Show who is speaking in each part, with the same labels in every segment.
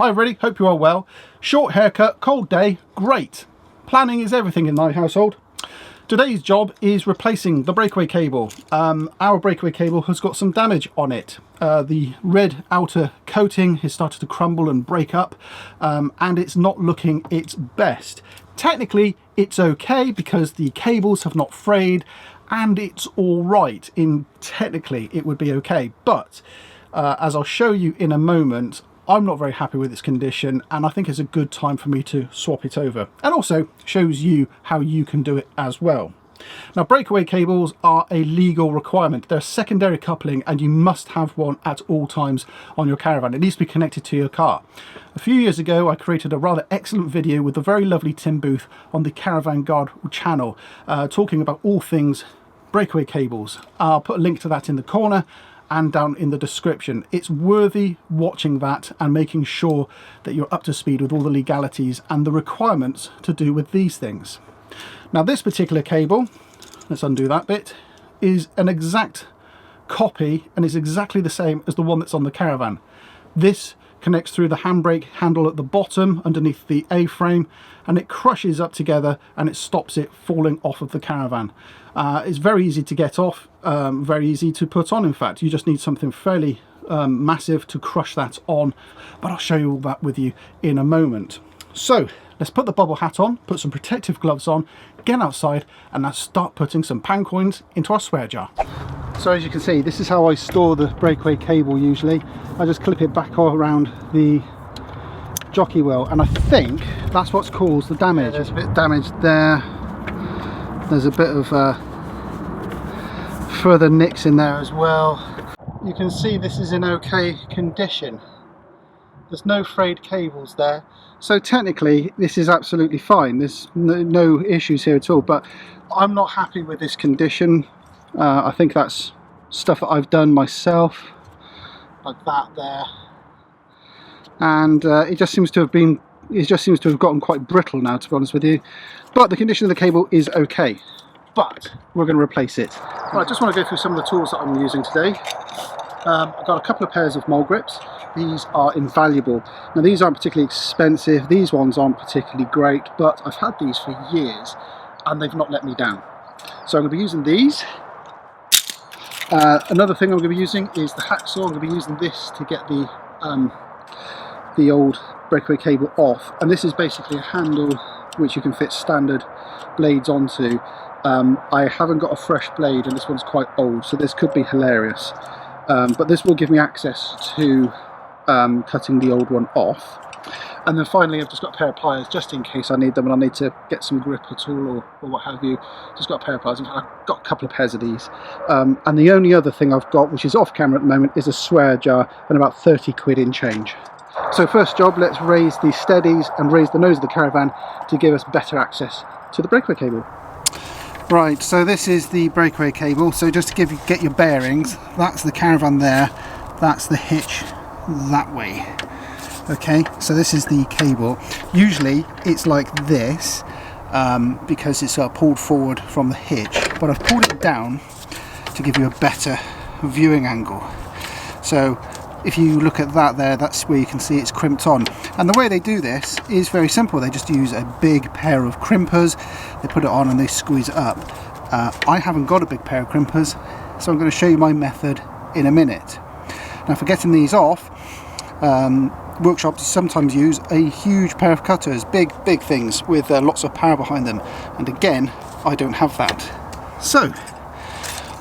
Speaker 1: Hi everybody, hope you are well. Short haircut, cold day, great. Planning is everything in my household. Today's job is replacing the breakaway cable. Our breakaway cable has got some damage on it. The red outer coating has started to crumble and break up, and it's not looking its best. Technically, it's okay because the cables have not frayed and it's all right. Technically, it would be okay, but as I'll show you in a moment, I'm not very happy with its condition, and I think it's a good time for me to swap it over, and also shows you how you can do it as well. Now, breakaway cables are a legal requirement. They're a secondary coupling and you must have one at all times on your caravan. It needs to be connected to your car. A few years ago I created a rather excellent video with the very lovely Tim Booth on the Caravan Guard channel, talking about all things breakaway cables. I'll put a link to that in the corner and down in the description. It's worthy watching that and making sure that you're up to speed with all the legalities and the requirements to do with these things. Now, this particular cable, let's undo that bit, is an exact copy and is exactly the same as the one that's on the caravan. This connects through the handbrake handle at the bottom underneath the A-frame, and it crushes up together and it stops it falling off of the caravan. It's very easy to get off, very easy to put on. In fact, you just need something fairly massive to crush that on, but I'll show you all that with you in a moment. So let's put the bubble hat on, put some protective gloves on, get outside, and now start putting some pound coins into our swear jar. So as you can see, this is how I store the breakaway cable usually. I just clip it back around the jockey wheel, and I think that's what's caused the damage. There's a bit of damage there. There's a bit of further nicks in there as well. You can see this is in okay condition. There's no frayed cables there. So technically this is absolutely fine. There's no issues here at all, but I'm not happy with this condition. I think that's stuff that I've done myself, like that there. And it just seems to have gotten quite brittle now, to be honest with you. But the condition of the cable is okay, but we're going to replace it. Right, I just want to go through some of the tools that I'm using today. I've got a couple of pairs of mole grips. These are invaluable. Now, these aren't particularly expensive, these ones aren't particularly great, but I've had these for years and they've not let me down. So I'm going to be using these. Another thing I'm going to be using is the hacksaw. I'm going to be using this to get the old breakaway cable off, and this is basically a handle which you can fit standard blades onto. I haven't got a fresh blade and this one's quite old, so this could be hilarious, but this will give me access to cutting the old one off. And then finally, I've just got a pair of pliers just in case I need them and I need to get some grip at all or what have you. Just got a pair of pliers. In fact, I've got a couple of pairs of these. And the only other thing I've got, which is off camera at the moment, is a swear jar and about 30 quid in change. So first job, let's raise the steadies and raise the nose of the caravan to give us better access to the breakaway cable. Right, so this is the breakaway cable. So just to get your bearings, that's the caravan there, that's the hitch that way. Okay, so this is the cable. Usually it's like this because it's pulled forward from the hitch, but I've pulled it down to give you a better viewing angle. So if you look at that there, that's where you can see it's crimped on. And the way they do this is very simple. They just use a big pair of crimpers, they put it on and they squeeze it up. I haven't got a big pair of crimpers, so I'm going to show you my method in a minute. Now, for getting these off, workshops sometimes use a huge pair of cutters, big things with lots of power behind them, and again, I don't have that. So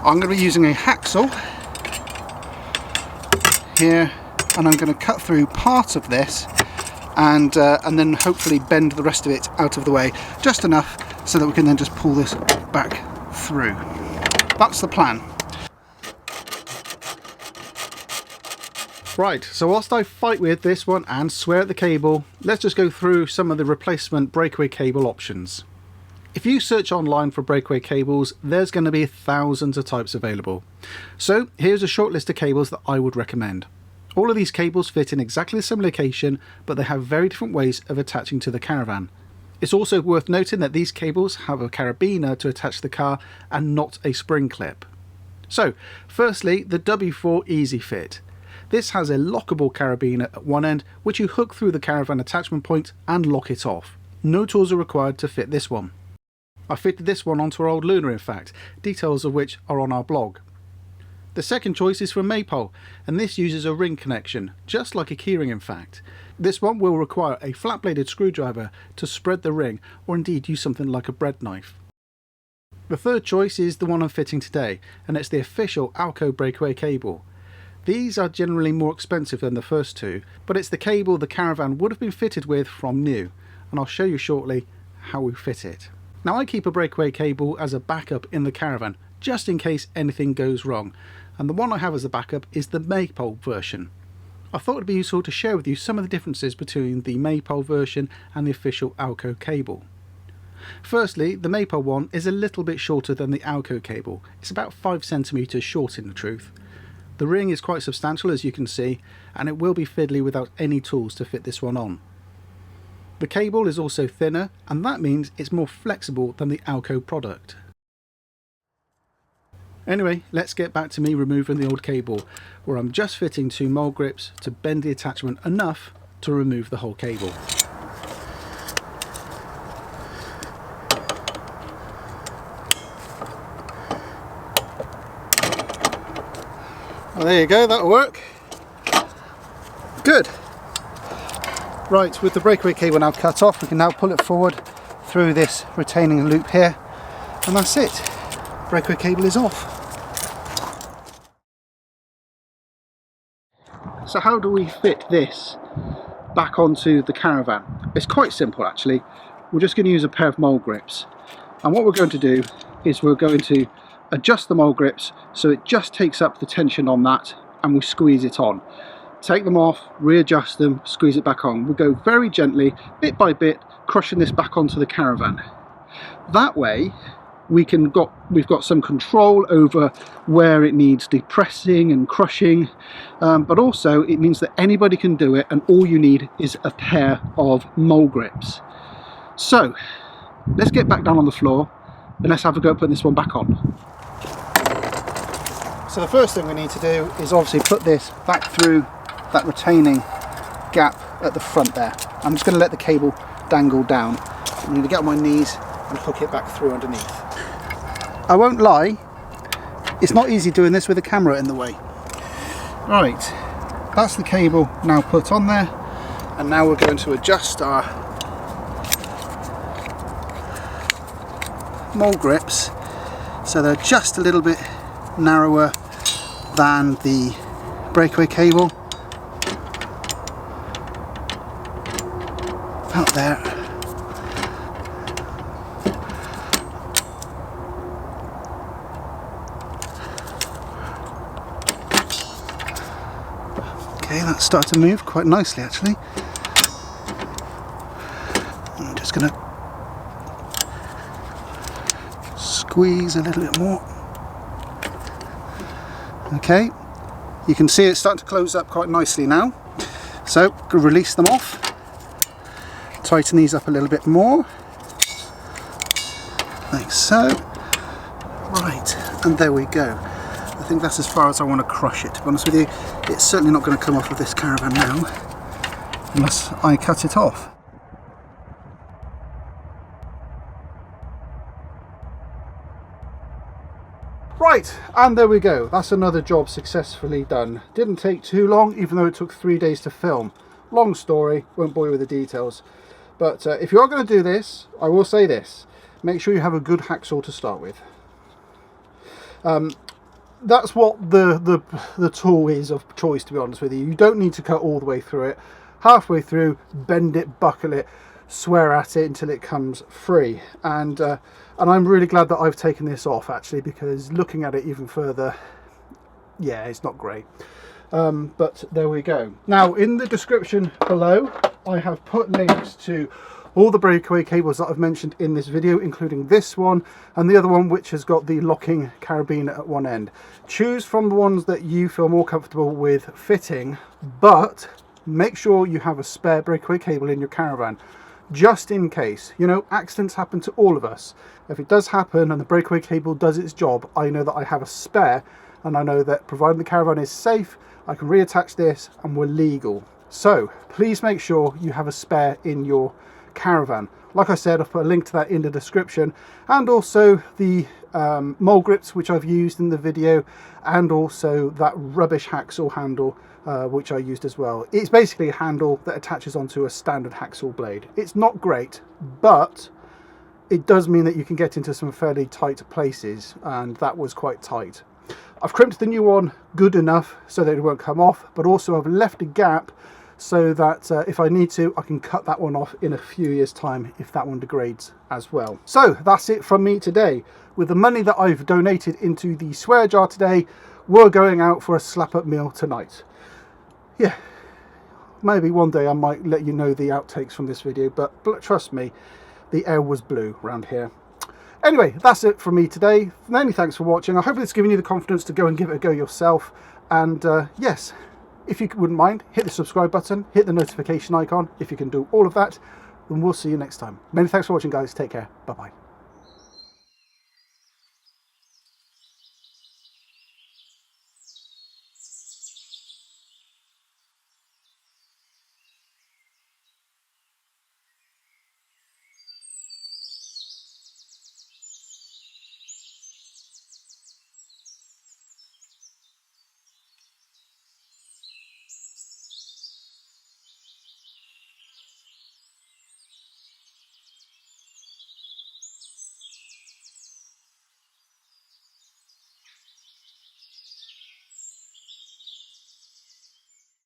Speaker 1: I'm going to be using a hacksaw here, and I'm going to cut through part of this and then hopefully bend the rest of it out of the way, just enough so that we can then just pull this back through. That's the plan. Right, so whilst I fight with this one and swear at the cable, let's just go through some of the replacement breakaway cable options. If you search online for breakaway cables, there's going to be thousands of types available. So here's a short list of cables that I would recommend. All of these cables fit in exactly the same location, but they have very different ways of attaching to the caravan. It's also worth noting that these cables have a carabiner to attach the car and not a spring clip. So firstly, the W4 Easy Fit. This has a lockable carabiner at one end, which you hook through the caravan attachment point and lock it off. No tools are required to fit this one. I fitted this one onto our old Luna in fact, details of which are on our blog. The second choice is for a maypole, and this uses a ring connection, just like a keyring in fact. This one will require a flat bladed screwdriver to spread the ring, or indeed use something like a bread knife. The third choice is the one I'm fitting today, and it's the official ALKO breakaway cable. These are generally more expensive than the first two, but it's the cable the caravan would have been fitted with from new, and I'll show you shortly how we fit it. Now I keep a breakaway cable as a backup in the caravan, just in case anything goes wrong, and the one I have as a backup is the maypole version. I thought it'd be useful to share with you some of the differences between the maypole version and the official ALKO cable. Firstly, the maypole one is a little bit shorter than the ALKO cable. It's about 5 centimeters short in the truth. The ring is quite substantial as you can see, and it will be fiddly without any tools to fit this one on. The cable is also thinner, and that means it's more flexible than the ALKO product. Anyway, let's get back to me removing the old cable, where I'm just fitting 2 mole grips to bend the attachment enough to remove the whole cable. Well, there you go, that'll work. Good. Right, with the breakaway cable now cut off, we can now pull it forward through this retaining loop here, and that's it. Breakaway cable is off. So how do we fit this back onto the caravan? It's quite simple actually. We're just going to use a pair of mole grips, and what we're going to do is we're going to adjust the mole grips so it just takes up the tension on that, and we squeeze it on. Take them off, readjust them, squeeze it back on. We'll go very gently, bit by bit, crushing this back onto the caravan. That way we've got some control over where it needs depressing and crushing, but also it means that anybody can do it, and all you need is a pair of mole grips. So let's get back down on the floor and let's have a go at putting this one back on. So the first thing we need to do is obviously put this back through that retaining gap at the front there. I'm just going to let the cable dangle down. I'm going to get on my knees and hook it back through underneath. I won't lie, it's not easy doing this with the camera in the way. Right, that's the cable now put on there, and now we're going to adjust our mole grips so they're just a little bit narrower than the breakaway cable. About there. Okay, that's started to move quite nicely actually. I'm just going to squeeze a little bit more. Okay, you can see it's starting to close up quite nicely now. So, going to release them off. Tighten these up a little bit more. Like so. Right, and there we go. I think that's as far as I want to crush it. To be honest with you, it's certainly not going to come off of this caravan now, unless I cut it off. Right, and there we go. That's another job successfully done. Didn't take too long, even though it took 3 days to film. Long story, won't bore you with the details. But if you are going to do this, I will say this. Make sure you have a good hacksaw to start with. That's what the tool is of choice, to be honest with you. You don't need to cut all the way through it. Halfway through, bend it, buckle it, swear at it until it comes free. And I'm really glad that I've taken this off actually, because looking at it even further, yeah, it's not great. But there we go. Now in the description below I have put links to all the breakaway cables that I've mentioned in this video, including this one and the other one which has got the locking carabiner at one end. Choose from the ones that you feel more comfortable with fitting, but make sure you have a spare breakaway cable in your caravan, just in case. You know, accidents happen to all of us. If it does happen and the breakaway cable does its job, I know that I have a spare, and I know that providing the caravan is safe, I can reattach this and we're legal. So please make sure you have a spare in your caravan. Like I said, I've put a link to that in the description, and also the mole grips which I've used in the video, and also that rubbish hacksaw handle which I used as well. It's basically a handle that attaches onto a standard hacksaw blade. It's not great, but it does mean that you can get into some fairly tight places, and that was quite tight. I've crimped the new one good enough so that it won't come off, but also I've left a gap so that if I need to, I can cut that one off in a few years' time if that one degrades as well. So that's it from me today. With the money that I've donated into the swear jar today, we're going out for a slap-up meal tonight. Yeah, maybe one day I might let you know the outtakes from this video, but trust me, the air was blue around here. Anyway, that's it from me today. Many thanks for watching. I hope it's given you the confidence to go and give it a go yourself. And yes, if you wouldn't mind, hit the subscribe button, hit the notification icon if you can do all of that, and we'll see you next time. Many thanks for watching, guys. Take care. Bye-bye.